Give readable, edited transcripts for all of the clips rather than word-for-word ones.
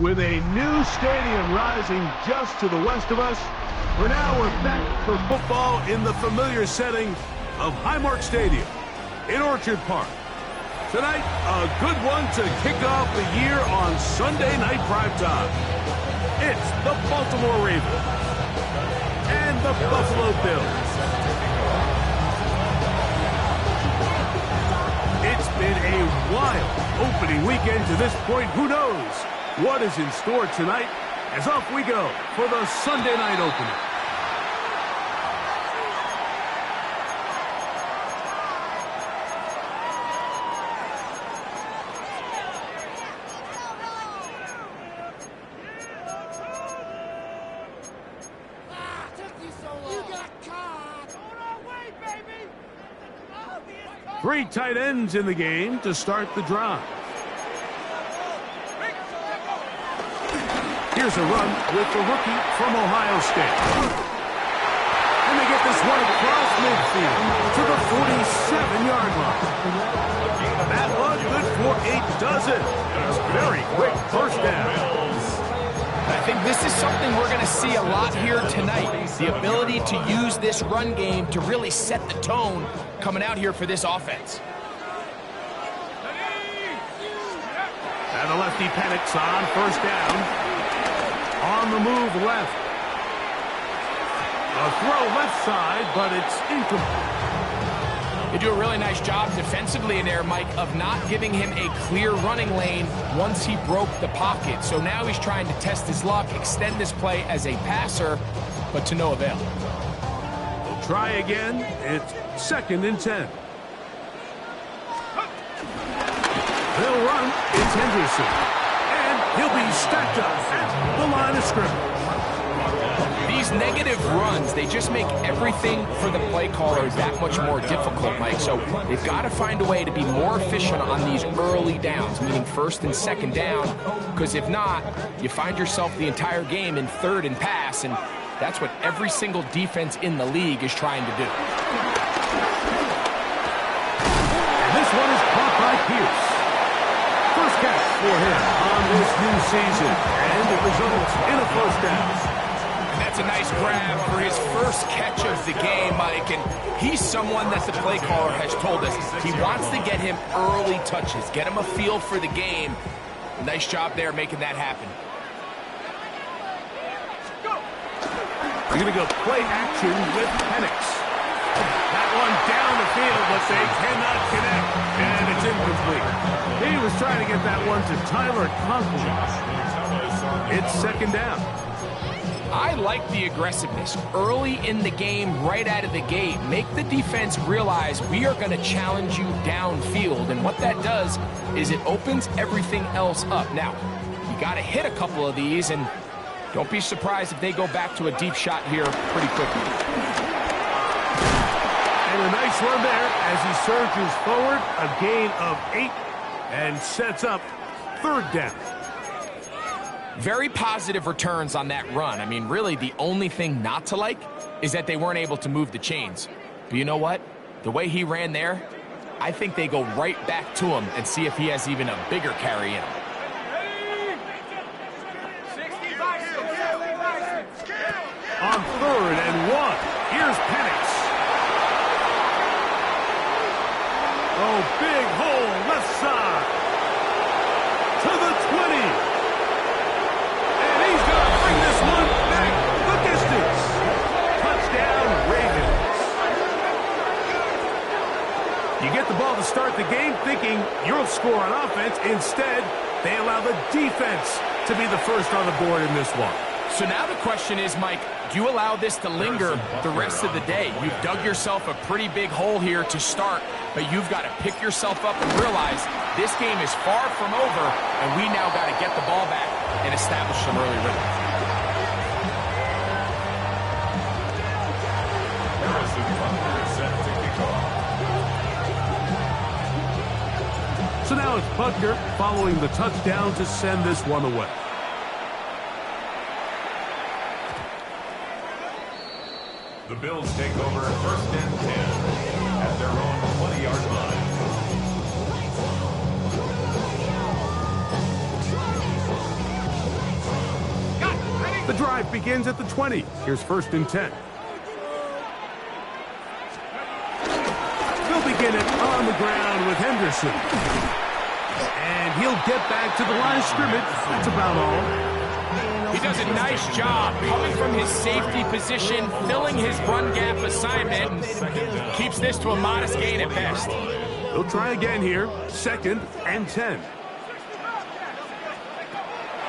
With a new stadium rising just to the west of us, we're back for football in the familiar setting of Highmark Stadium in Orchard Park. Tonight, a good one to kick off the year on Sunday night primetime. It's the Baltimore Ravens and the Buffalo Bills. It's been a wild opening weekend to this point. Who knows what is in store tonight as off we go for the Sunday night opener. Three tight ends in the game to start the drive. Here's a run with the rookie from Ohio State. And they get this one across midfield to the 47-yard line. That one good for a dozen. Very quick first down. I think this is something we're going to see a lot here tonight. The ability to use this run game to really set the tone coming out here for this offense. And the lefty panics on first down. On the move left. A throw left side, but it's incomplete. They do a really nice job defensively in there, Mike, of not giving him a clear running lane once he broke the pocket. So now he's trying to test his luck, extend this play as a passer, but to no avail. We'll try again. It's 2nd and 10. They'll run. It's Henderson. And he'll be stacked up at the line of scrimmage. These negative runs, they just make everything for the play caller that much more difficult, Mike. So they've got to find a way to be more efficient on these early downs, meaning 1st and 2nd down, because if not, you find yourself the entire game in 3rd and pass, and that's what every single defense in the league is trying to do. And this one is caught by Pierce. First catch for him on this new season, and it results in a first down. And that's a nice grab for his first catch of the game, Mike. And he's someone that the play caller has told us he wants to get him early touches, get him a feel for the game. Nice job there making that happen. We're going to go play action with Penix. That one down the field, but they cannot connect. And it's incomplete. He was trying to get that one to Tyler Conklin. It's 2nd down. I like the aggressiveness early in the game, right out of the gate. Make the defense realize we are going to challenge you downfield. And what that does is it opens everything else up. Now, you got to hit a couple of these, and don't be surprised if they go back to a deep shot here pretty quickly. And a nice run there as he surges forward. A gain of 8 and sets up 3rd down. Very positive returns on that run. I mean, really, the only thing not to like is that they weren't able to move the chains. But you know what? The way he ran there, I think they go right back to him and see if he has even a bigger carry in him. On 3rd and 1, here's Penix. Oh, big hole left side to the 20. And he's going to bring this one back the distance. Touchdown, Ravens. You get the ball to start the game thinking you'll score on offense. Instead, they allow the defense to be the first on the board in this one. So now the question is, Mike, do you allow this to linger the rest of the day? You've dug yourself a pretty big hole here to start, but you've got to pick yourself up and realize this game is far from over, and we now got to get the ball back and establish some early rhythm. So now it's Butker following the touchdown to send this one away. The Bills take over 1st and 10 at their own 20-yard line. The drive begins at the 20. Here's 1st and 10. They'll begin it on the ground with Henderson. And he'll get back to the line of scrimmage. That's about all. He does a nice job coming from his safety position, filling his run gap assignment, and keeps this to a modest gain at best. He'll try again here. 2nd and 10.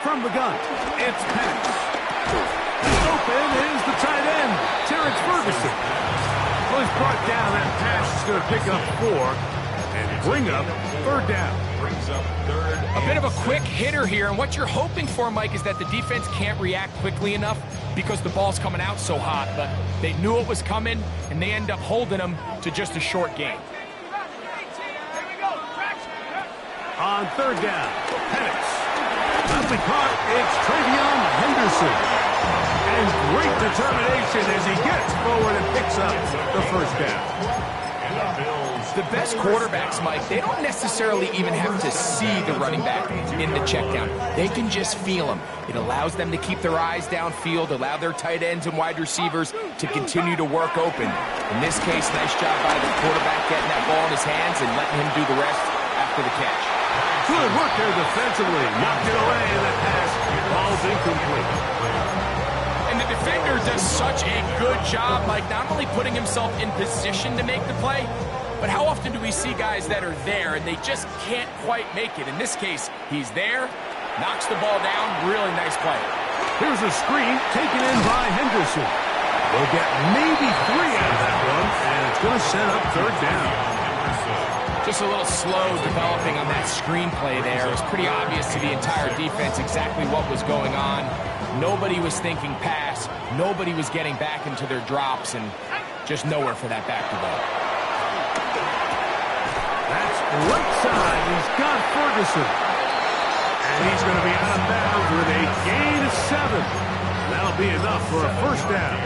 From the gun, it's Penix. Open is the tight end, Terrence Ferguson. Well, he's brought down. That pass is going to pick up 4 and bring up 3rd down. A bit of a quick hitter here, and what you're hoping for, Mike, is that the defense can't react quickly enough because the ball's coming out so hot, but they knew it was coming, and they end up holding them to just a short game. On 3rd down, Penix. That'll be caught. It's Travion Henderson. And great determination as he gets forward and picks up the 1st down. The best quarterbacks, Mike, they don't necessarily even have to see the running back in the check down. They can just feel him. It allows them to keep their eyes downfield, allow their tight ends and wide receivers to continue to work open. In this case, nice job by the quarterback getting that ball in his hands and letting him do the rest after the catch. Good work there defensively. Knocked it away, and that pass falls incomplete. And the defender does such a good job, Mike, not only putting himself in position to make the play, but how often do we see guys that are there and they just can't quite make it? In this case, he's there, knocks the ball down, really nice play. Here's a screen taken in by Henderson. They'll get maybe 3 out of that one, and it's going to set up 3rd down. Just a little slow developing on that screenplay there. It was pretty obvious to the entire defense exactly what was going on. Nobody was thinking pass. Nobody was getting back into their drops, and just nowhere for that back to go. That's right side. He's got Ferguson. And he's going to be out of bounds with a gain of 7. That'll be enough for a 1st down.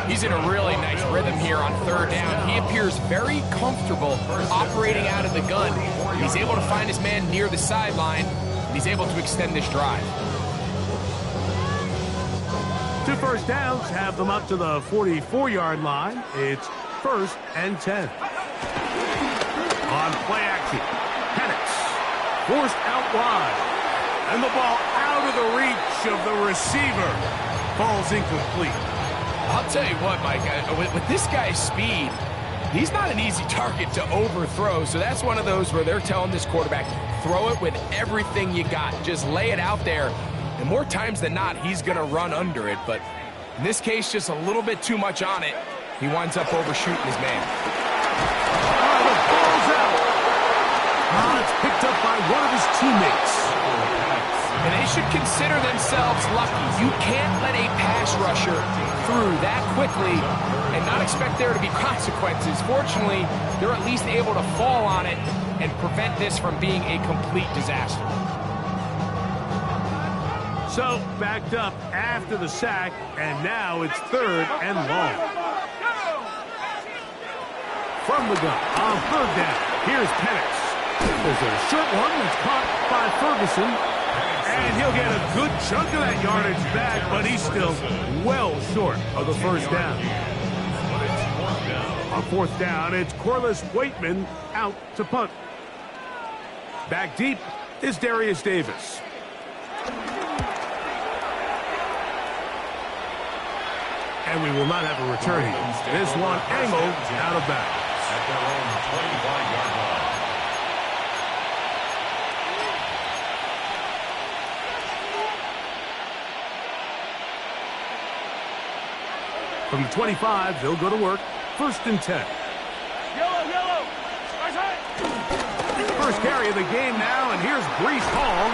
He's in a really nice rhythm here on 3rd down. He appears very comfortable operating out of the gun. He's able to find his man near the sideline, and he's able to extend this drive. 2 1st downs have them up to the 44-yard line. It's 1st and 10. On play action, Penix forced out wide. And the ball out of the reach of the receiver. Falls incomplete. I'll tell you what, Mike, with this guy's speed, he's not an easy target to overthrow. So that's one of those where they're telling this quarterback, throw it with everything you got. Just lay it out there. And more times than not, he's going to run under it. But in this case, just a little bit too much on it. He winds up overshooting his man. Oh, the ball's out. Oh, it's picked up by one of his teammates. And they should consider themselves lucky. You can't let a pass rusher through that quickly and not expect there to be consequences. Fortunately, they're at least able to fall on it and prevent this from being a complete disaster. So, backed up after the sack, and now it's 3rd and long. From the gun, on 3rd down, here's Penix. There's a short one that's caught by Ferguson. And he'll get a good chunk of that yardage back, but he's still well short of the 1st down. On 4th down, it's Corliss Waitman out to punt. Back deep is Darius Davis. And we will not have a return here. This one angled out of bounds. At their own 25-yard line. From the 25, they'll go to work. 1st and 10. Yellow. First carry of the game now, and here's Breece Hall.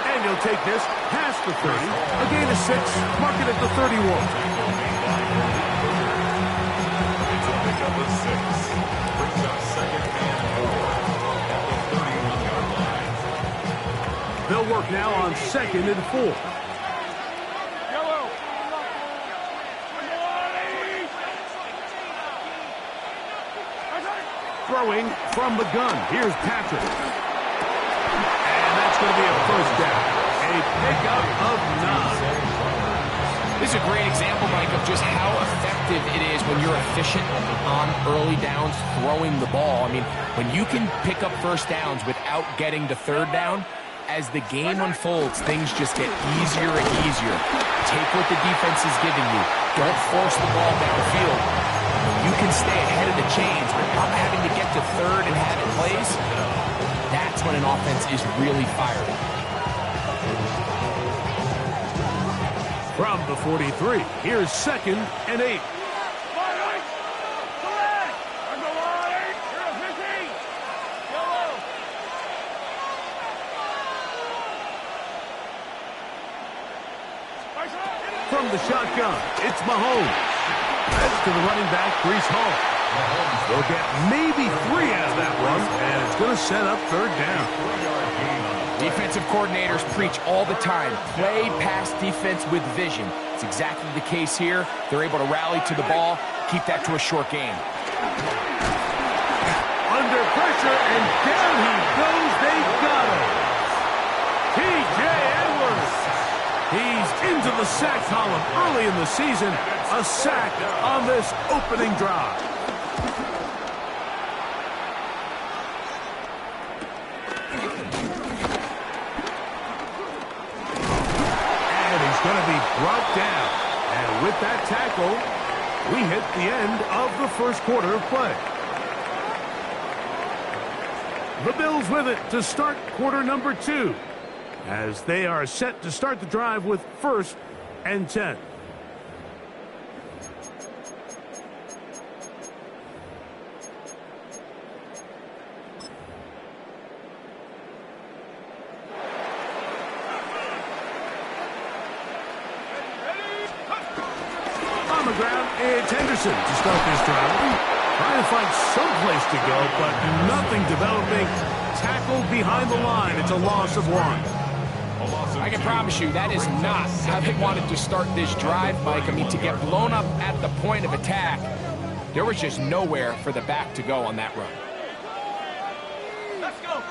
And he'll take this past the 30. A gain of 6, mark it at the 31. It's a pickup of 6. Brings up 2nd and 4 at the 31-yard line. They'll work now on 2nd and 4. Throwing from the gun. Here's Patrick. And that's going to be a 1st down. A pickup of 9. This is a great example, Mike, of just how effective it is when you're efficient on early downs throwing the ball. I mean, when you can pick up first downs without getting to third down, as the game unfolds, things just get easier and easier. Take what the defense is giving you. Don't force the ball downfield. You can stay ahead of the chains without having to get to third and have it plays. That's when an offense is really fired. From the 43, here's 2nd and 8. From the shotgun, it's Mahomes. That's to the running back, Breece Hall. They'll get maybe 3 out of that run, and it's going to set up third down. Defensive coordinators preach all the time, play pass defense with vision. It's exactly the case here. They're able to rally to the ball, keep that to a short game. Under pressure, and down he goes. They got him. T.J. Edwards. He's into the sack column early in the season. A sack on this opening drive. And he's going to be brought down. And with that tackle, we hit the end of the first quarter of play. The Bills with it to start quarter number 2, as they are set to start the drive with 1st and 10. On the ground, it's Henderson to start this drive. Trying to find some place to go, but nothing developing. Tackled behind the line. It's a loss of 1. I can promise you that is not how they wanted to start this drive, Mike. I mean, to get blown up at the point of attack, there was just nowhere for the back to go on that run. Let's go.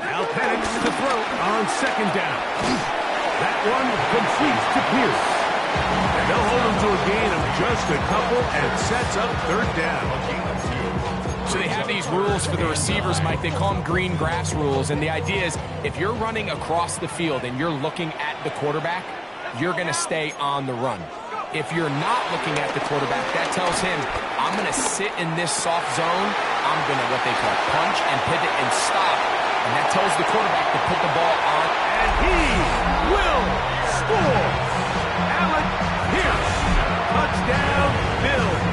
Now Penix to throw on 2nd down. That one completes to Pierce. And they'll hold him to a gain of just a couple and sets up 3rd down. So they have these rules for the receivers, Mike. They call them green grass rules. And the idea is if you're running across the field and you're looking at the quarterback, you're going to stay on the run. If you're not looking at the quarterback, that tells him, I'm going to sit in this soft zone. I'm going to what they call punch and pivot and stop. And that tells the quarterback to put the ball on. And he will score. Alec Pierce. Touchdown, Bills.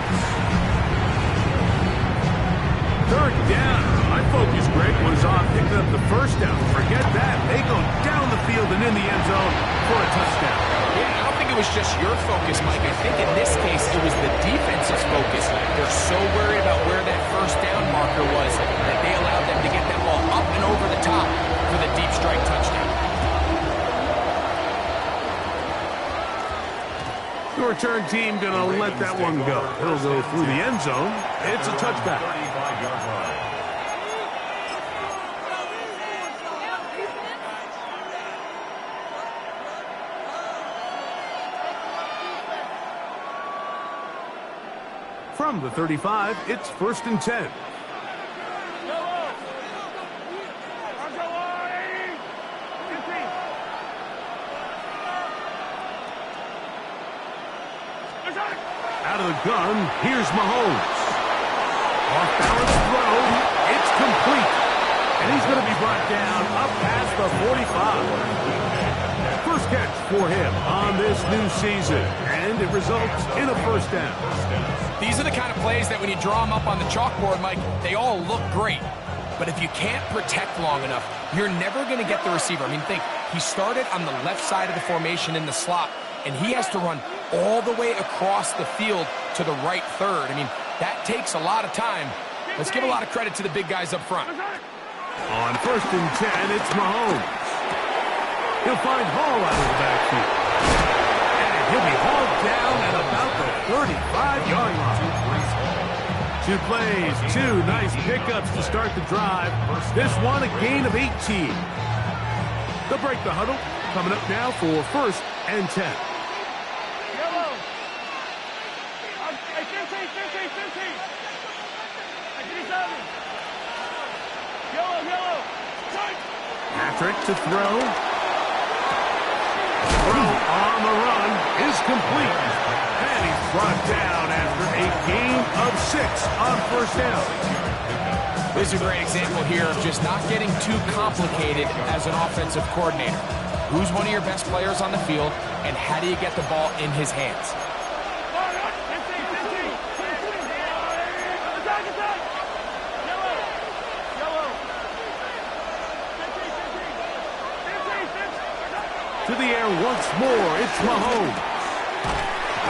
3rd down. My focus, Greg, was on picking up the 1st down. Forget that. They go down the field and in the end zone for a touchdown. Yeah, I don't think it was just your focus, Mike. I think in this case, it was the defense's focus. They're so worried about where that 1st down marker was that they allowed them to get that ball up and over the top for the deep strike touchdown. The return team going to let that one go. He'll go through the end zone. It's a touchback. From the 35, it's 1st and 10. Out of the gun, here's Mahomes. Off-balance throw, it's complete. And he's going to be brought down up past the 45. First catch for him on this new season, and it results in a 1st down. These are the kind of plays that when you draw them up on the chalkboard, Mike, they all look great. But if you can't protect long enough, you're never going to get the receiver. I mean, think, he started on the left side of the formation in the slot, and he has to run all the way across the field to the right third. I mean, that takes a lot of time. Let's give a lot of credit to the big guys up front. On 1st and 10, it's Mahomes. He'll find Hall out of the backfield. And he'll be hauled down at about the 35-yard line. 2 plays, 2 nice pickups to start the drive. This one, a gain of 18. They'll break the huddle. Coming up now for 1st and 10. Yellow. Hey, 15. 57. Yellow. Patrick to throw. Throw on the run is complete. And he's brought down after a gain of 6 on first down. This is a great example here of just not getting too complicated as an offensive coordinator. Who's one of your best players on the field, and how do you get the ball in his hands? To the air once more, it's Mahomes.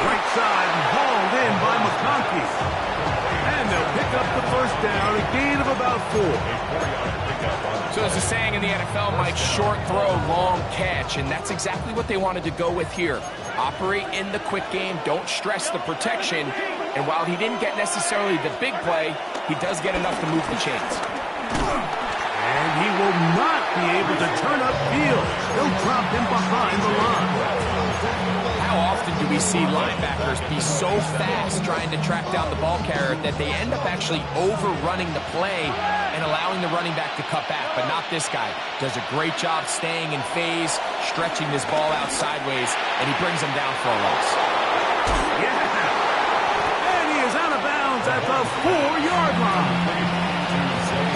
Right side and hauled in by McConkey. And they'll pick up the first down, a gain of about 4. So there's a saying in the NFL, Mike, short throw, long catch, and that's exactly what they wanted to go with here. Operate in the quick game, don't stress the protection, and while he didn't get necessarily the big play, he does get enough to move the chains. And he will not be able to turn upfield. They'll drop him behind the line. How often do we see linebackers be so fast trying to track down the ball carrier that they end up actually overrunning the play and allowing the running back to cut back? But not this guy. Does a great job staying in phase, stretching this ball out sideways, and he brings him down for a loss. Yeah! And he is out of bounds at the 4-yard line.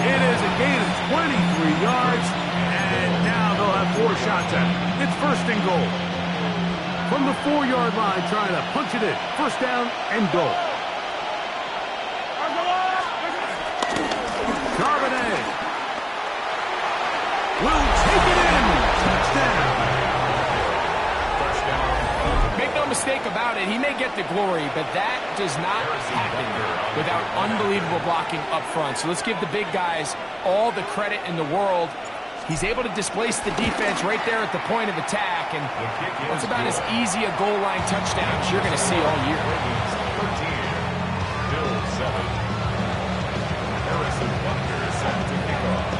It is a gain of 23 yards, and now they'll have 4 shots at it. It's first and goal. From the 4-yard line, trying to punch it in. First down and goal. Charbonnet will take it in. Touchdown. Make no mistake about it, he may get the glory, but that does not happen without unbelievable blocking up front. So let's give the big guys all the credit in the world. He's able to displace the defense right there at the point of attack, and it's about as easy a goal line touchdown as you're going to see all year. 13, Bill 7. Harrison Butker set to kick off.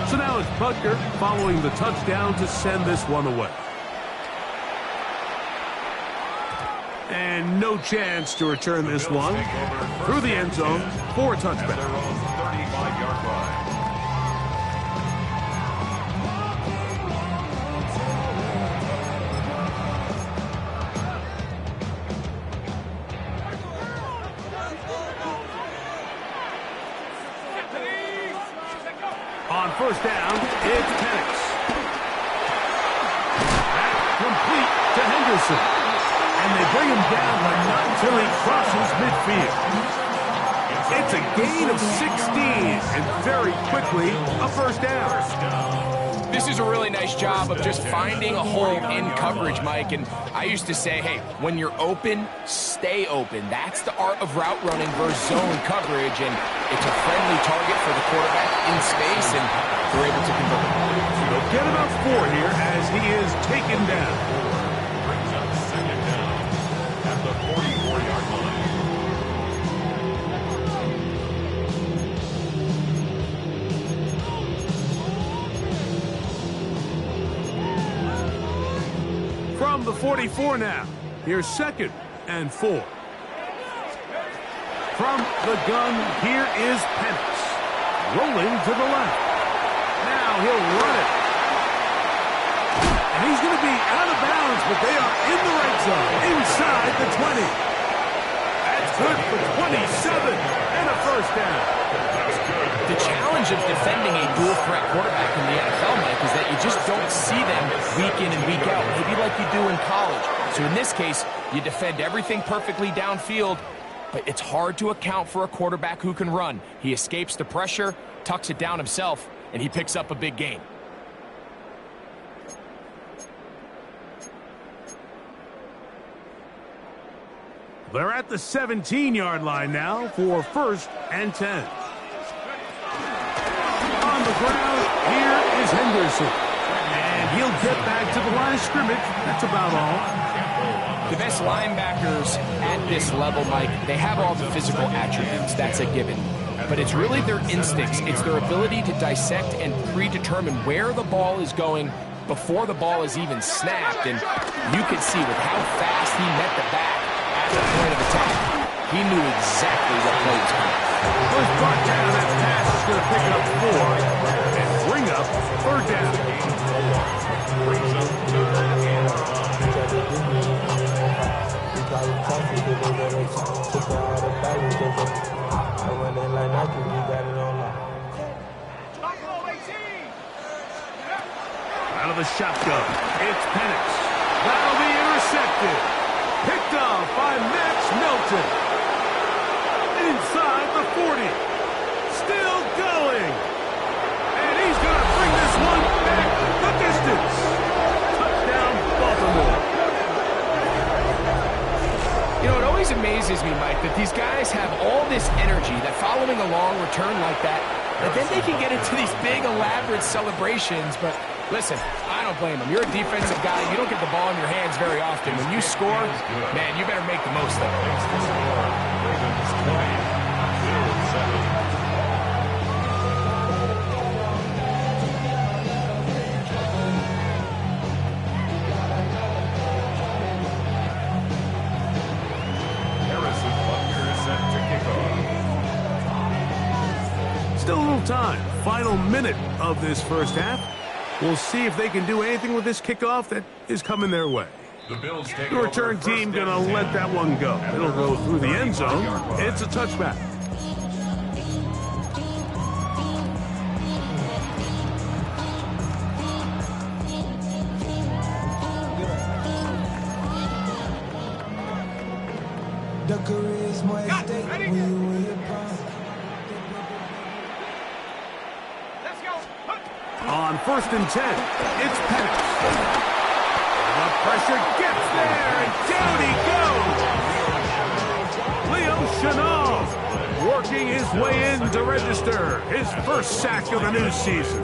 So now it's Butker following the touchdown to send this one away. And no chance to return this one through the end zone for a touchback. On first down, it's Penix. That's complete to Henderson. And they bring him down, but not until he crosses midfield. It's a gain of 16, and very quickly, a first down. This is a really nice job of just finding a hole in coverage, Mike. And I used to say, hey, when you're open, stay open. That's the art of route running versus zone coverage. And it's a friendly target for the quarterback in space, and they're able to convert it. They'll get about 4 here as he is taken down. Brings up second down at the 44-yard line. From the 44 now, here's 2nd and 4. From the gun, here is Penix. Rolling to the left. Now he'll run it. And he's going to be out of bounds, but they are in the red zone, inside the 20. That's good for 27 and a first down. The challenge of defending a dual-threat quarterback in the NFL, Mike, is that you just don't see them week in and week out, maybe like you do in college. So in this case, you defend everything perfectly downfield, but it's hard to account for a quarterback who can run. He escapes the pressure, tucks it down himself, and he picks up a big gain. They're at the 17-yard line now for 1st and 10. On the ground, here is Henderson. And he'll get back to the line of scrimmage. That's about all. The best linebackers at this level, Mike, they have all the physical attributes. That's a given. But it's really their instincts. It's their ability to dissect and predetermine where the ball is going before the ball is even snapped, and you can see with how fast he met the back at the point of attack, he knew exactly what play was coming. First contact of that pass is going to pick up 4 and bring up third down. Out of the shotgun, it's Penix. That'll be intercepted. Picked off by Max Milton. Inside the 40. Still going. And he's going to bring this one back the distance. Touchdown, Baltimore. You know, it always amazes me, Mike, that these guys have all this energy, that following a long return like that then they can get into these big, elaborate celebrations. But listen, I don't blame them. You're a defensive guy. You don't get the ball in your hands very often. When you score, man, you better make the most of it. Still a little time. Final minute of this first half. We'll see if they can do anything with this kickoff that is coming their way. The return team going to let that one go. It'll go through the end zone. It's a touchback. On 1st and 10, it's Penix. The pressure gets there, and down he goes. Leo Chenal working his way in to register his first sack of the new season.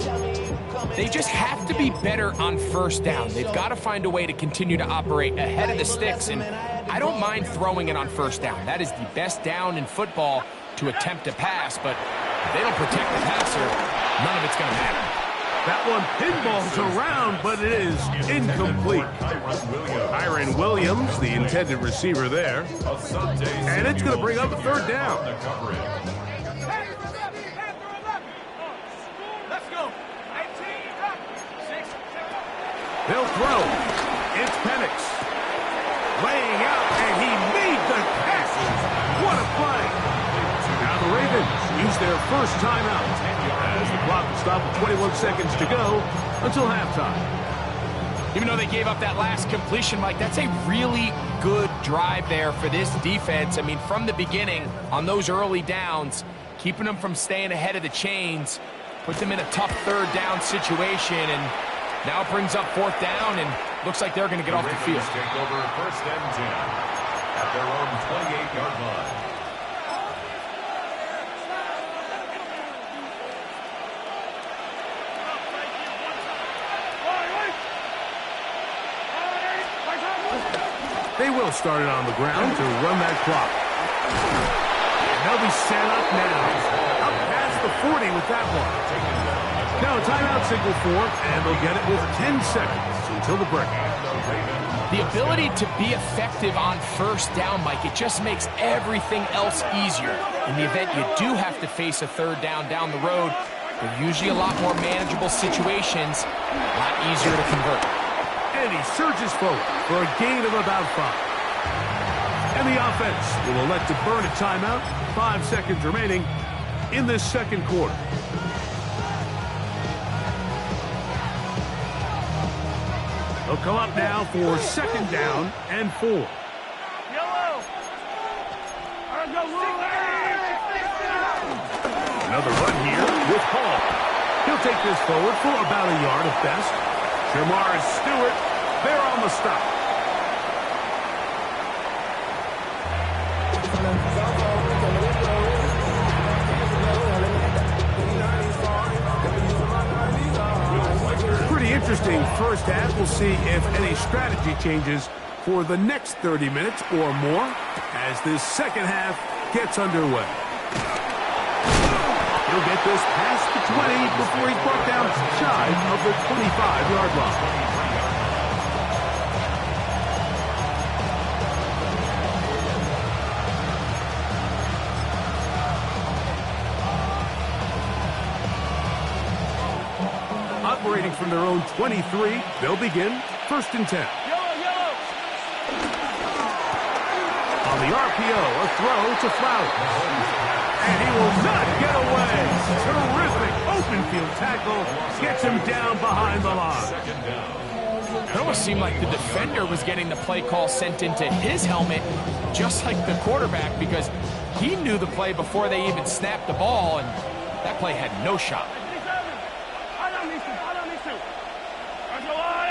They just have to be better on first down. They've got to find a way to continue to operate ahead of the sticks, and I don't mind throwing it on first down. That is the best down in football to attempt to pass, but if they don't protect the passer, none of it's going to matter. That one pinballs around, but it is incomplete. Kyren Williams, the intended receiver there. And it's going to bring up a third down. They'll throw. It's Penix. Laying out, and he made the catch. What a play. Now the Ravens use their first timeout. As the clock will stop with 21 seconds to go until halftime. Even though they gave up that last completion, Mike, that's a really good drive there for this defense. I mean, from the beginning, on those early downs, keeping them from staying ahead of the chains, put them in a tough third down situation, and now it brings up 4th down, and looks like they're going to get off the field. Take over 1st and 10 at their own 28-yard line. They will start it on the ground to run that clock. And they'll be set up now. Up past the 40 with that one. Now a timeout signal for them, and they'll get it with 10 seconds until the break. The ability to be effective on first down, Mike, it just makes everything else easier. In the event you do have to face a third down the road, they're usually a lot more manageable situations, a lot easier to convert. And he surges forward for a gain of about 5. And the offense will elect to burn a timeout. 5 seconds remaining in this second quarter. They'll come up now for 2nd down and 4. Yellow. Another run here with Hall. He'll take this forward for about a yard at best. Jamar Stewart, they're on the stop. Pretty interesting first half. We'll see if any strategy changes for the next 30 minutes or more as this second half gets underway. He'll get this past the 20 before he's brought down shy of the 25-yard line. Operating from their own 23, they'll begin 1st and 10. Yellow. On the RPO, a throw to Flowers. And he will not get away. Terrific open field tackle. Gets him down behind the line. It almost seemed like the defender was getting the play call sent into his helmet, just like the quarterback, because he knew the play before they even snapped the ball, and that play had no shot. I don't need to. Let's go on.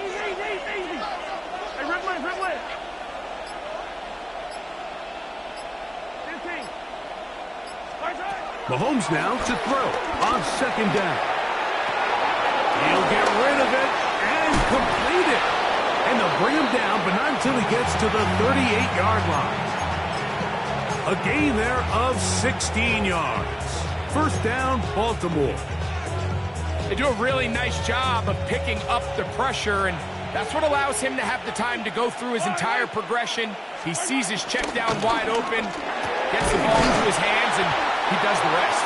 Easy. Hey, rip with. 15. Mahomes now to throw on 2nd down. He'll get rid of it and complete it. And they'll bring him down, but not until he gets to the 38-yard line. A gain there of 16 yards. 1st down, Baltimore. They do a really nice job of picking up the pressure, and that's what allows him to have the time to go through his entire progression. He sees his check down wide open, gets the ball into his hands, and he does the rest.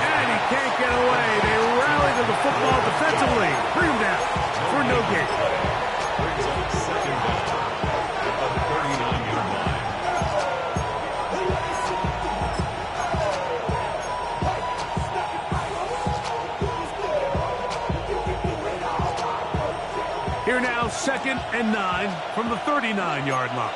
And he can't get away. They rally to the football defensively. Bring him down for no gain. Here now, 2nd and 9 from the 39-yard line.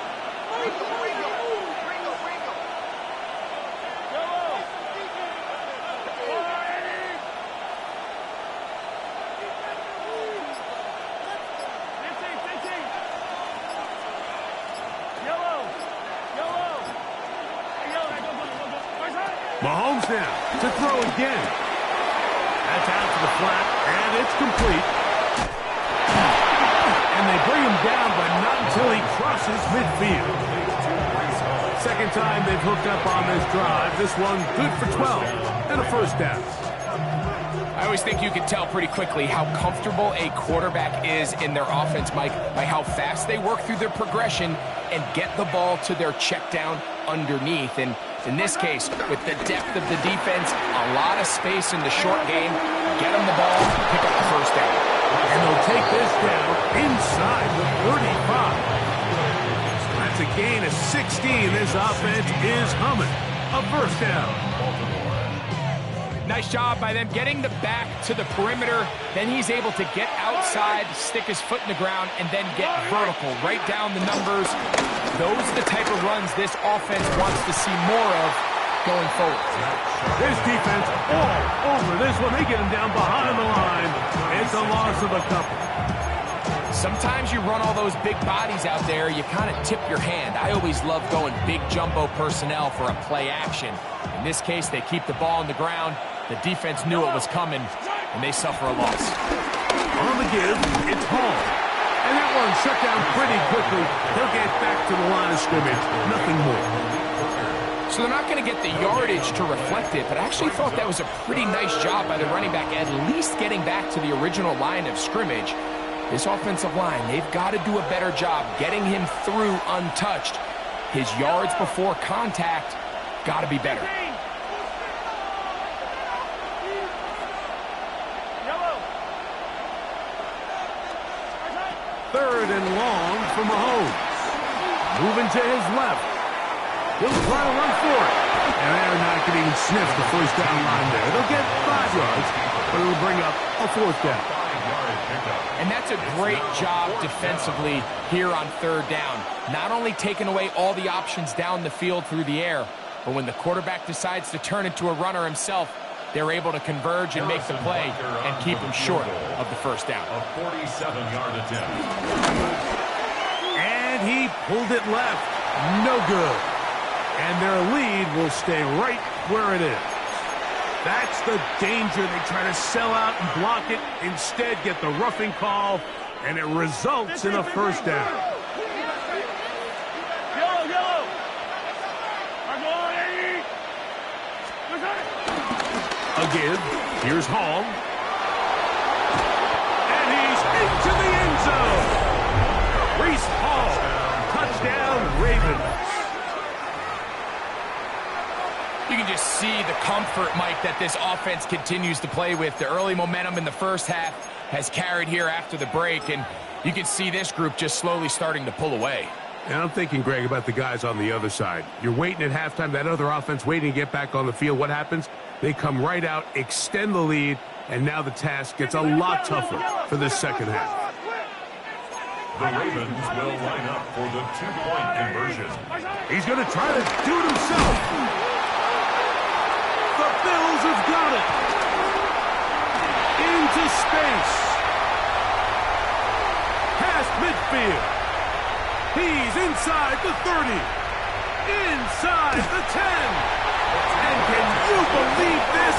Mahomes now to throw again. That's out to the flat, and it's complete. And they bring him down, but not until he crosses midfield. 2nd time they've hooked up on this drive. This one good for 12 and a 1st down. I always think you can tell pretty quickly how comfortable a quarterback is in their offense, Mike, by how fast they work through their progression and get the ball to their check down underneath. And in this case, with the depth of the defense, a lot of space in the short game, get them the ball, pick up the 1st down. And they'll take this down inside the 35. That's a gain of 16. This offense is humming. A 1st down. Nice job by them getting the back to the perimeter. Then he's able to get outside, stick his foot in the ground, and then get vertical, right down the numbers. Those are the type of runs this offense wants to see more of going forward. This defense all over this one. They get him down behind the line. It's a loss of a couple. Sometimes you run all those big bodies out there, you kind of tip your hand. I always love going big jumbo personnel for a play action. In this case, they keep the ball on the ground. The defense knew it was coming, and they suffer a loss. On the give, it's Hall. And that one shut down pretty quickly. He'll get back to the line of scrimmage. Nothing more. So they're not going to get the yardage to reflect it, but I actually thought that was a pretty nice job by the running back, at least getting back to the original line of scrimmage. This offensive line, they've got to do a better job getting him through untouched. His yards before contact got to be better. 3rd and long for Mahomes. Moving to his left. He'll try to run for it. And they're not going to even sniff the 1st down line there. They'll get 5 yards, but it'll bring up a 4th down. And that's a great job defensively here on 3rd down. Not only taking away all the options down the field through the air, but when the quarterback decides to turn into a runner himself, they're able to converge and make the play and keep him short of the 1st down. A 47-yard attempt. And he pulled it left. No good. And their lead will stay right where it is. That's the danger. They try to sell out and block it. Instead, get the roughing call, and it results in a 1st down. give. Here's Hall. And he's into the end zone. Breece Hall. Touchdown, Ravens. You can just see the comfort, Mike, that this offense continues to play with. The early momentum in the first half has carried here after the break, and you can see this group just slowly starting to pull away. And I'm thinking, Greg, about the guys on the other side. You're waiting at halftime, that other offense waiting to get back on the field. What happens? They come right out, extend the lead, and now the task gets a lot tougher for this second half. The Ravens will line up for the two-point conversion. He's going to try to do it himself. The Bills have got it. Into space. Past midfield. He's inside the 30. Inside the 10. And can you believe this?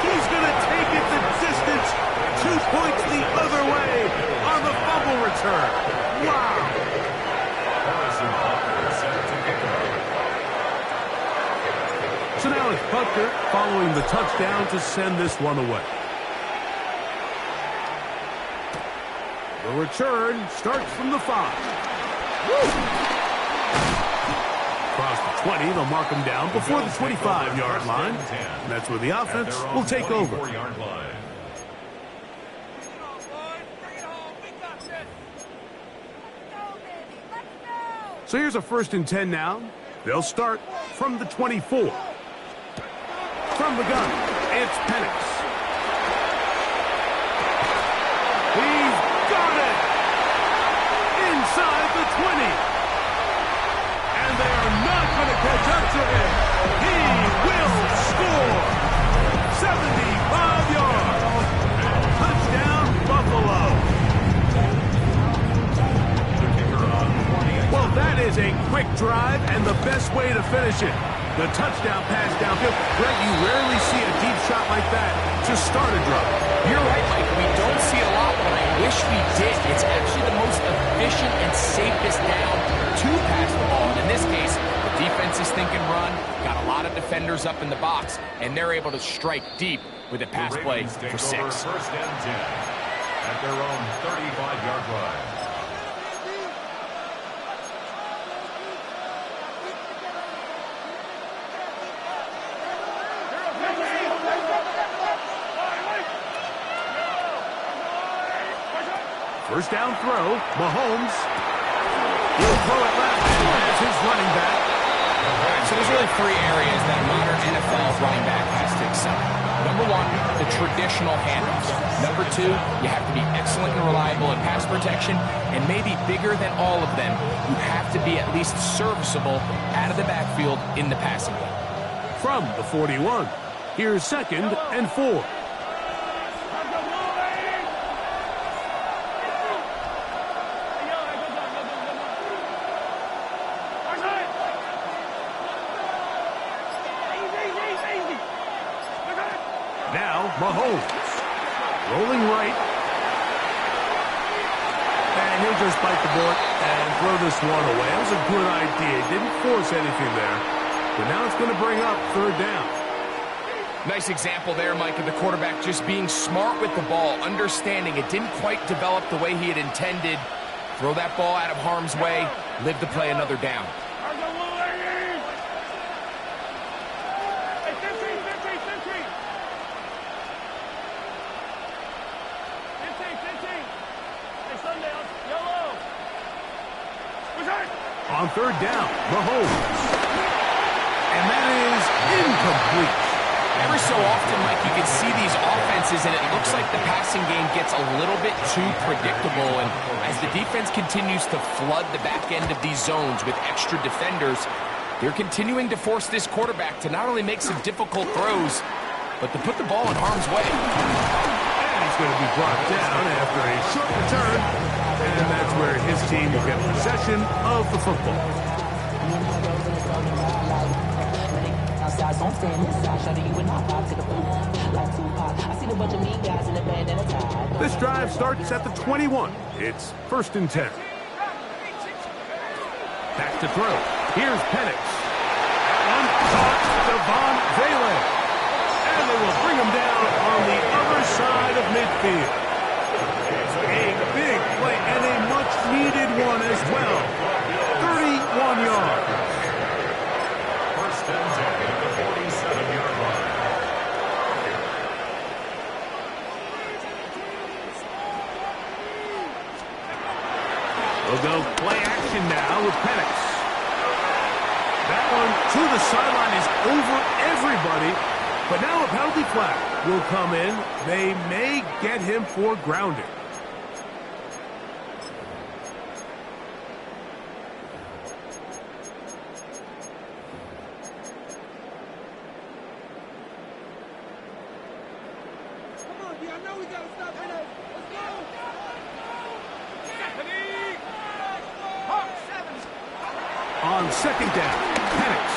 He's going to take it the distance. 2 points the other way on the fumble return. Wow. So now it's Butker following the touchdown to send this one away. The return starts from the 5. Across the 20, they'll mark him down before the 25-yard line. And that's where the offense will take over. So here's a 1st and 10 now. They'll start from the 24. From the gun, it's Penix. He's got it! Inside the 20. And they are not going to catch up to him. He will score. 75 yards. Touchdown, Buffalo. Well, that is a quick drive and the best way to finish it. The touchdown pass downfield. Greg, you rarely see a deep shot like that to start a drive. You're right, Mike. We don't see a lot, but I wish we did. It's actually the most efficient and safest down to pass the ball. And in this case, the defense is thinking run, got a lot of defenders up in the box, and they're able to strike deep with a pass play for 6. 1st and 10 at their own 35-yard line. First down throw, Mahomes. He'll throw it left and has his running back. All right, so there's really 3 areas that a modern NFL running back has to excel. Number 1, the traditional handoffs. Number 2, you have to be excellent and reliable in pass protection. And maybe bigger than all of them, you have to be at least serviceable out of the backfield in the passing game. From the 41, here's 2nd and 4. Mahomes, rolling right, and he'll just bite the bullet and throw this one away. That was a good idea. Didn't force anything there, but now it's going to bring up 3rd down. Nice example there, Mike, of the quarterback just being smart with the ball, understanding it didn't quite develop the way he had intended. Throw that ball out of harm's way, live to play another down. On 3rd down, Mahomes. And that is incomplete. Every so often, Mike, you can see these offenses, and it looks like the passing game gets a little bit too predictable. And as the defense continues to flood the back end of these zones with extra defenders, they're continuing to force this quarterback to not only make some difficult throws, but to put the ball in harm's way. And he's going to be brought down after a short return. And that's where his team will get possession of the football. This drive starts at the 21. It's 1st and 10. Back to throw. Here's Penix. That one caught Devon Vele. And they will bring him down on the other side of midfield. A big play and a much-needed one as well. 31 yards. First and 10 at the 47-yard line. We'll go play action now with Penix. That one to the sideline is over everybody, but now a penalty flag will come in. They may get him for grounding. On second down, Penix.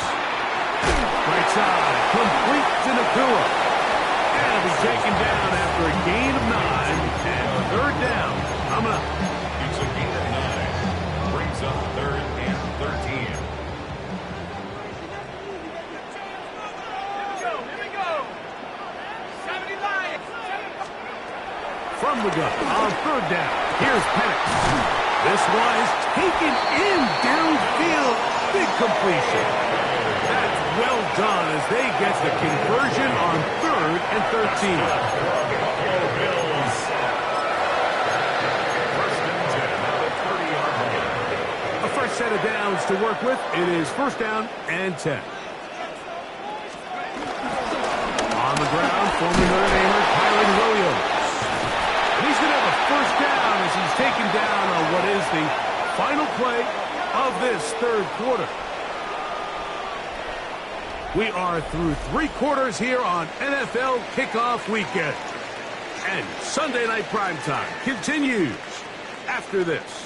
Right side, complete to Nakua. And it'll be taken down after a gain of 9 and third down. Coming up. It's a gain of 9. Brings up third and 13. Here we go. 79. From the gun on third down. Here's Penix. This one is taken in downfield. Big completion. That's well done as they get the conversion on third and 13. First and 10 at the 30-yard line. A fresh set of downs to work with. It is first down and 10. On the ground, former Notre Damer, Kyron Williams. And he's going to have a first down as he's taken down on what is the final play of this third quarter. We are through 3 quarters here on NFL Kickoff Weekend. And Sunday Night Primetime continues after this.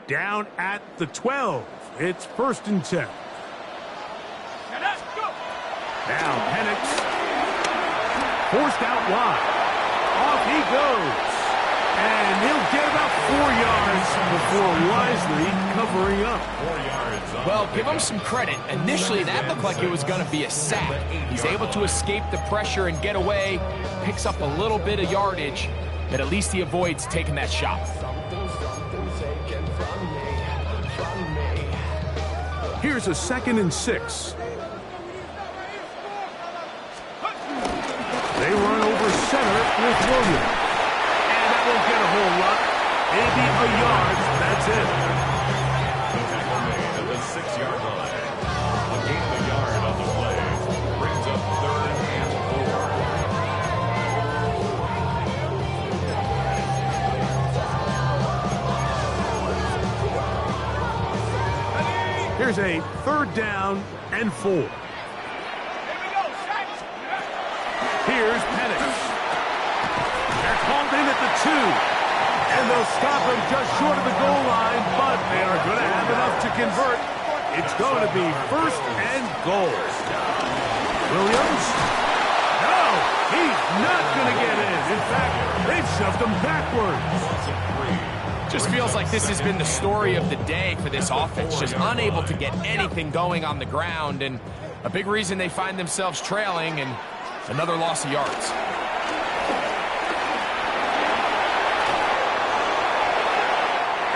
Down at the 12. It's first and 10. Now Penix. Forced out wide. Off he goes. And he'll get about 4 yards before wisely covering up. 4 yards. Well, give him some credit. Initially, that looked like it was going to be a sack. He's able to escape the pressure and get away. Picks up a little bit of yardage, but at least he avoids taking that shot. Here's a 2nd and 6. They run over center with Williams. And that won't get a whole lot. Maybe a yard. That's it. The tackle made at the 6-yard line. A gain of a yard on the play. Brings up third and 4. Here's a third down and 4. Here's Penix. They're called in at the 2. And they'll stop him just short of the goal line, but they are going to have enough to convert. It's going to be first and goal. Williams? No, he's not going to get in. In fact, they've shoved him backwards. Just feels like this has been the story of the day for this offense. Just unable to get anything going on the ground, and a big reason they find themselves trailing, and another loss of yards.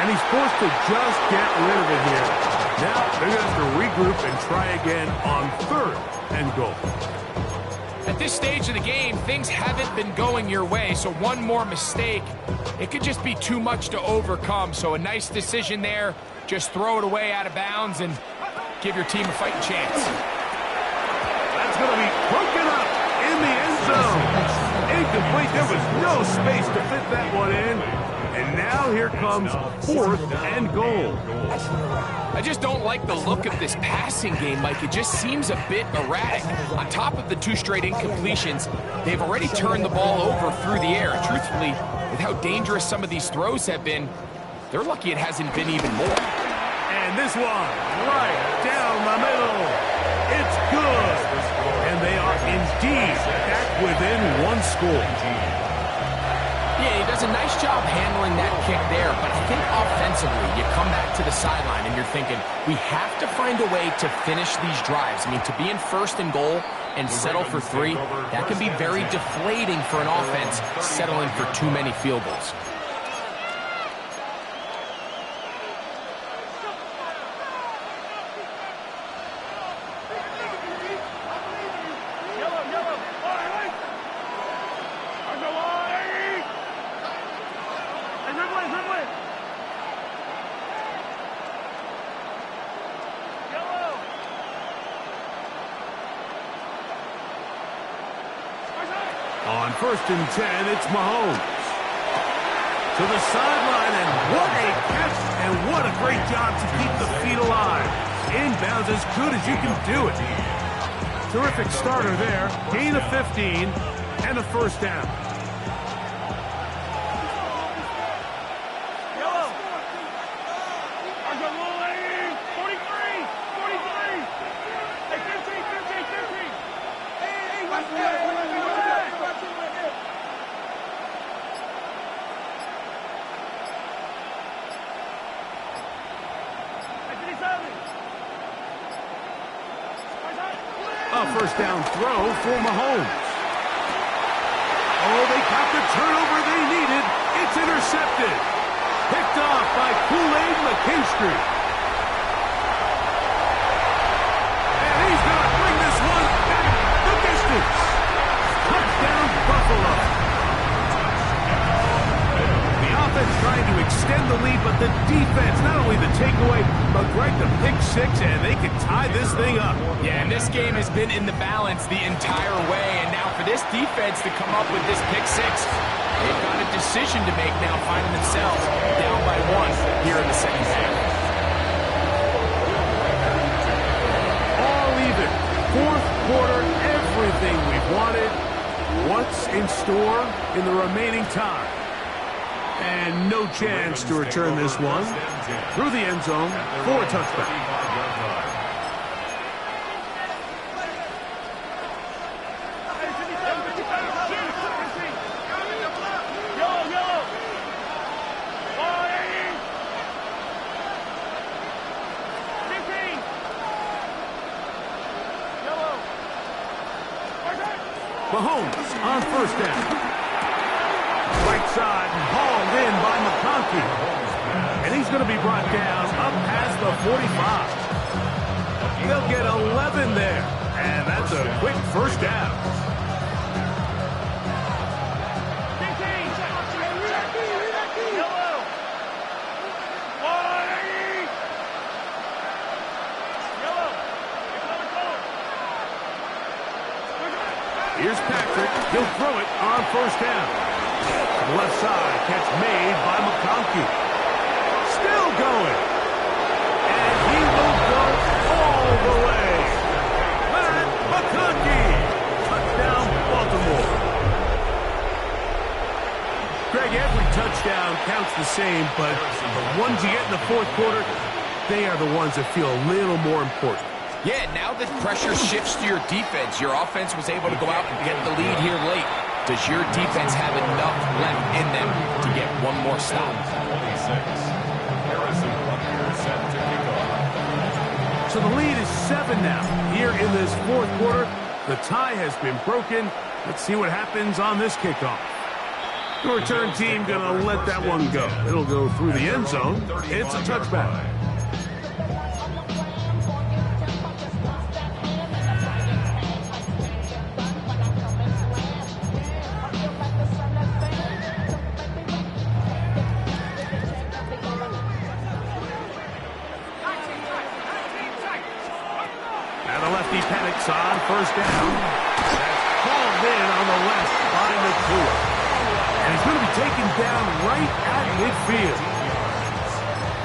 And he's forced to just get rid of it here. Now they're going to have to regroup and try again on third and goal. At this stage of the game, things haven't been going your way, so one more mistake, it could just be too much to overcome. So a nice decision there. Just throw it away out of bounds and give your team a fighting chance. That's going to be broken up in the end zone. Incomplete. There was no space to fit that one in. And now here comes fourth and goal. I just don't like the look of this passing game, Mike. It just seems a bit erratic. On top of the 2 straight incompletions, they've already turned the ball over through the air. Truthfully, with how dangerous some of these throws have been, they're lucky it hasn't been even more. And this one, right down the middle. It's good. And they are indeed back within one score. Yeah, he does a nice job handling that kick there, but I think offensively, you come back to the sideline and you're thinking, we have to find a way to finish these drives. I mean, to be in first and goal and settle for 3, that can be very deflating for an offense settling for too many field goals. On 1st and 10, it's Mahomes. To the sideline, and what a catch, and what a great job to keep the feet alive. Inbounds as good as you can do it. Terrific starter there. Gain of 15 and a first down. A first down throw for Mahomes. Oh, they got the turnover they needed. It's intercepted. Picked off by Kool-Aid McKinstry. And he's going to bring this one back the distance. Touchdown, Buffalo. The offense trying to extend the lead, but the defense, not only the takeaway, but right the pick 6, and they can tie this thing up. Yeah, and this game has been in the balance the entire way, and now for this defense to come up with this pick 6, they've got a decision to make now, finding themselves down by 1 here in the second half. All even. 4th quarter, everything we've wanted. What's in store in the remaining time? And no chance to return this one through the end zone for a touchdown. Mahomes on first down. Right side, hauled in by McConkey. And he's going to be brought down up past the 45. They'll get 11 there. And that's a quick first down. Here's Patrick. He'll throw it on first down. To the left side, catch made by McConkey. Still going. And he will go all the way. Matt McConkey. Touchdown, Baltimore. Greg, every touchdown counts the same, but the ones you get in the 4th quarter, they are the ones that feel a little more important. Yeah, now that pressure shifts to your defense, your offense was able to go out and get the lead here late. Does your defense have enough left in them to get one more stop? 26. Harrison set to kick off. So the lead is 7 now. Here in this 4th quarter, the tie has been broken. Let's see what happens on this kickoff. The return team going to let that one go. It'll go through the end zone. It's a touchback. Panics on first down. That's called in on the left by McCool. And he's going to be taken down right at midfield.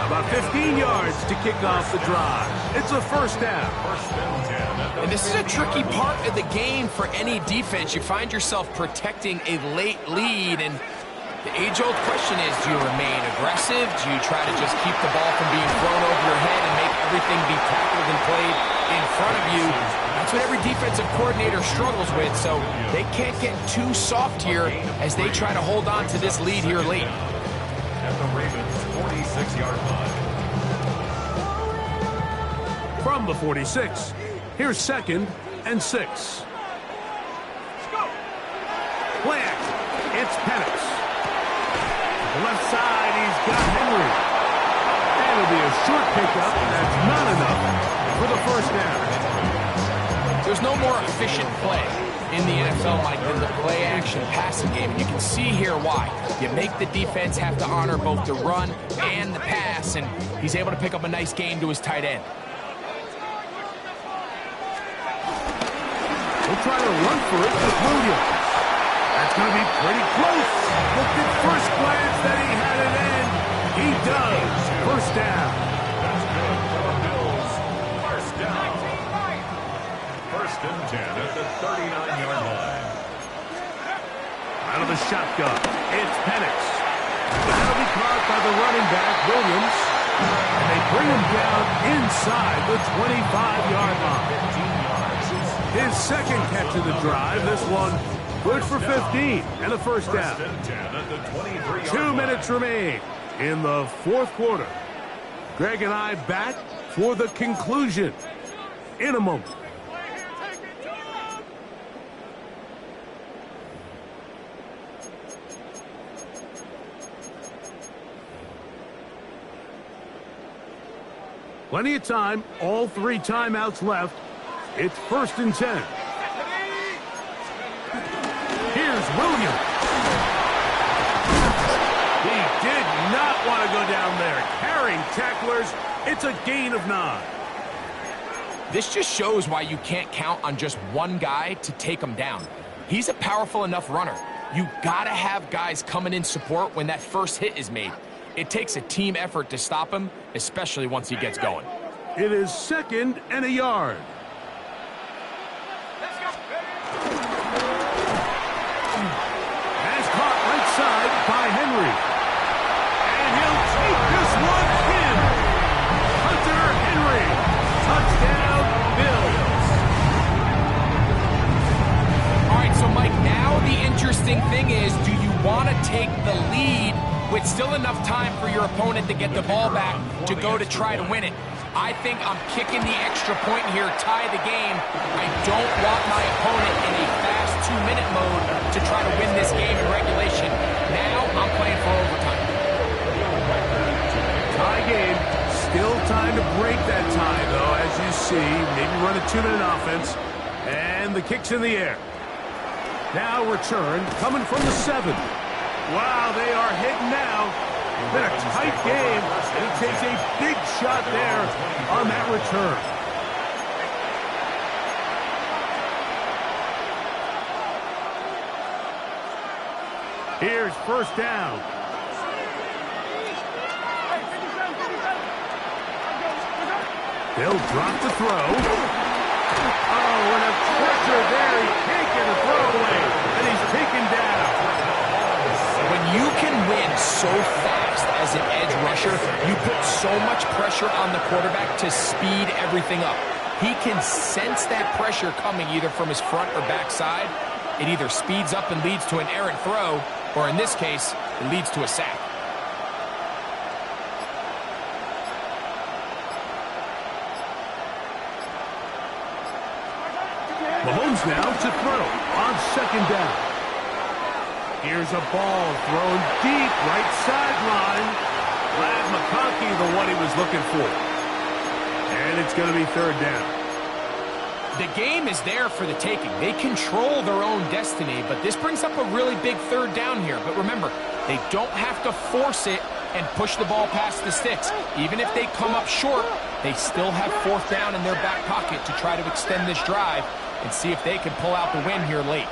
About 15 yards to kick off the drive. It's a first down. And this is a tricky part of the game for any defense. You find yourself protecting a late lead, and The age-old question is, do you remain aggressive? Do you try to just keep the ball from being thrown over your head and make everything be tackled and played in front of you? That's what every defensive coordinator struggles with, so they can't get too soft here as they try to hold on to this lead here late. At the Ravens' 46-yard line. From the 46, here's 2nd and 6. Play action. It's Penix. The left side, he's got Henry. And it'll be a short pickup, and that's not enough for the first down. There's no more efficient play in the NFL, Mike, than the play-action passing game. And you can see here why. You make the defense have to honor both the run and the pass, and he's able to pick up a nice gain to his tight end. We'll try to run for it with Williams. That's going to be pretty close. Looked at first glance that he had it in. He does. First down. That's good for the Bills. First down. 1st and 10 at the 39-yard line. Out of the shotgun, it's Penix. That'll be caught by the running back, Williams. And they bring him down inside the 25-yard line. 15 yards. His 2nd catch of the drive. This one good for 15 and a first down. 1st and 10 at the 23-yard 2 minutes remain in the 4th quarter. Greg and I back for the conclusion in a moment. Plenty of time, all 3 timeouts left. It's 1st and 10. Here's Williams. He did not want to go down there. Carrying tacklers, it's a gain of 9. This just shows why you can't count on just one guy to take him down. He's a powerful enough runner. You gotta have guys coming in support when that first hit is made. It takes a team effort to stop him, especially once he gets going. It is 2nd and a yard. Has caught right side by Henry. And he'll take this one in. Hunter Henry. Touchdown, Bills. All right, so Mike, now the interesting thing is, do you want to take the lead with still enough time for your opponent to get the ball back to go to try to win it? I think I'm kicking the extra point here, tie the game. I don't want my opponent in a fast 2-minute mode to try to win this game in regulation. Now I'm playing for overtime. Tie game. Still time to break that tie, though, as you see. Maybe run a 2-minute offense. And the kick's in the air. Now return coming from the 7. Wow, they are hitting now. Been a tight game, and he takes a big shot there on that return. Here's first down. They'll drop the throw. Oh, and a pressure there. He can't get a throw away, and he's taken down. When you can win so fast as an edge rusher, you put so much pressure on the quarterback to speed everything up. He can sense that pressure coming either from his front or back side. It either speeds up and leads to an errant throw, or in this case, it leads to a sack. Mahomes now to throw on 2nd down. Here's a ball thrown deep right sideline. Glad McConkey, the one he was looking for. And it's going to be 3rd down. The game is there for the taking. They control their own destiny, but this brings up a really big 3rd down here. But remember, they don't have to force it and push the ball past the sticks. Even if they come up short, they still have 4th down in their back pocket to try to extend this drive and see if they can pull out the win here late.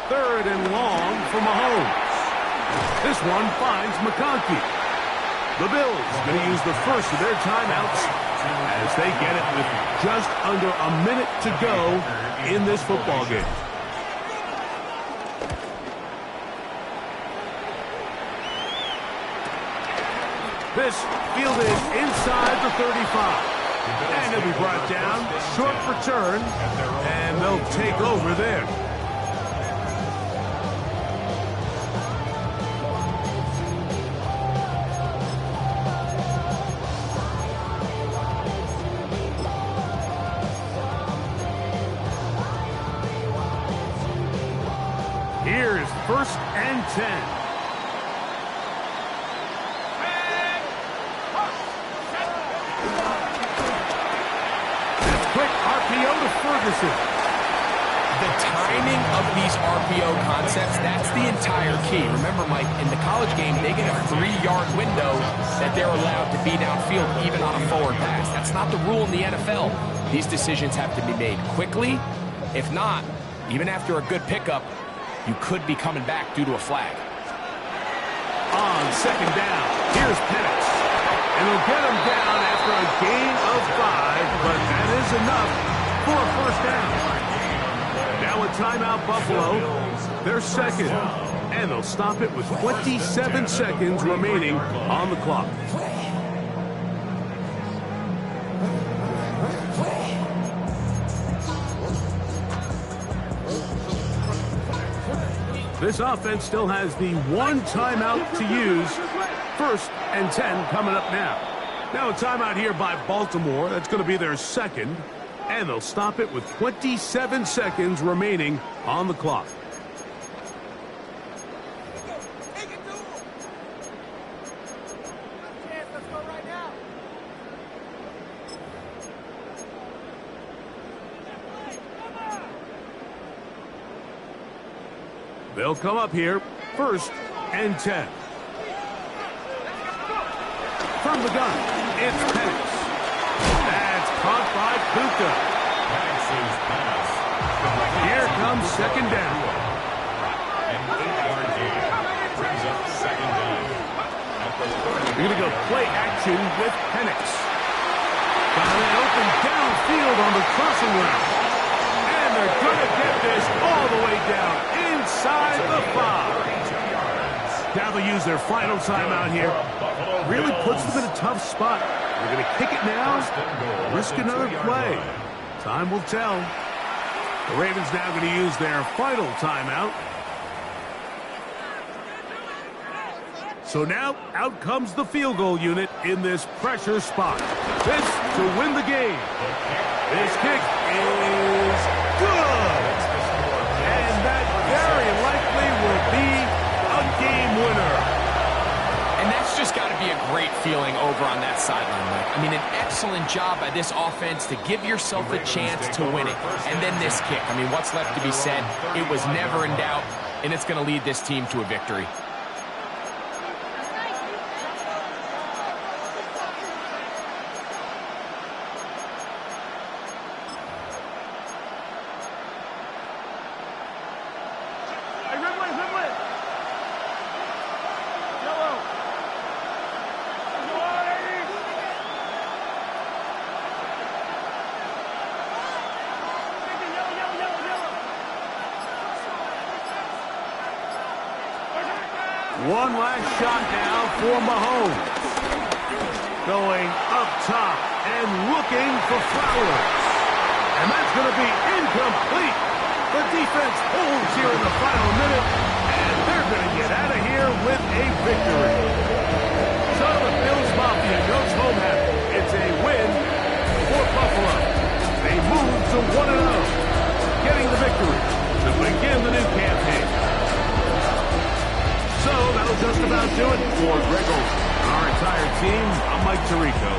Third and long for Mahomes. This one finds McConkey. The Bills going to use the first of their timeouts as They get it with just under a minute to go in this football game. This fielded inside the 35. And he'll be brought down. Short return. And they'll take over there. Here's 1st and 10. Quick RPO to Ferguson. The timing of these RPO concepts, that's the entire key. Remember, Mike, in the college game, they get a 3-yard window that they're allowed to be downfield, even on a forward pass. That's not the rule in the NFL. These decisions have to be made quickly. If not, even after a good pickup, you could be coming back due to a flag. On 2nd down, here's Penix. And he'll get him down after a gain of 5, but that is enough for a 1st down. Now a timeout, Buffalo. They're 2nd, and they'll stop it with 27 seconds remaining on the clock. This offense still has the 1 timeout to use. 1st and 10 coming up now. Now a timeout here by Baltimore. That's going to be their 2nd. And they'll stop it with 27 seconds remaining on the clock. They'll come up here. 1st and 10. From the gun, it's Penix. That's caught by Puka. Penix's pass. Here comes 2nd down. An 8-yard gain brings up 2nd down. You're going to go play action with Penix. Got it open downfield on the crossing route. And they're going to get this all the way down inside the 5. Now they'll use their final timeout here. Really puts them in a tough spot. They're going to kick it now, risk another play. Time will tell. The Ravens now going to use their final timeout. So now out comes the field goal unit in this pressure spot. This to win the game. This kick is good. And that very likely will be a game winner. And that's just got to be a great feeling over on that sideline, Mike. I mean, an excellent job by this offense to give yourself a chance to win it. And then this kick. I mean, what's left to be said? It was never in doubt, and it's going to lead this team to a victory. One last shot now for Mahomes. Going up top and looking for Flowers. And that's going to be incomplete. The defense holds here in the final minute, and they're going to get out of here with a victory. So the Bills Mafia goes home happy. It's a win for Buffalo. They move to 1-0, getting the victory to begin the new campaign. So that'll just about do it for Greg Olsen and our entire team. I'm Mike Tirico.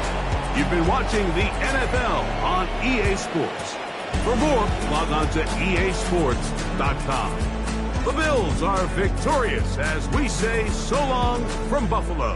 You've been watching the NFL on EA Sports. For more, log on to easports.com. The Bills are victorious as we say so long from Buffalo.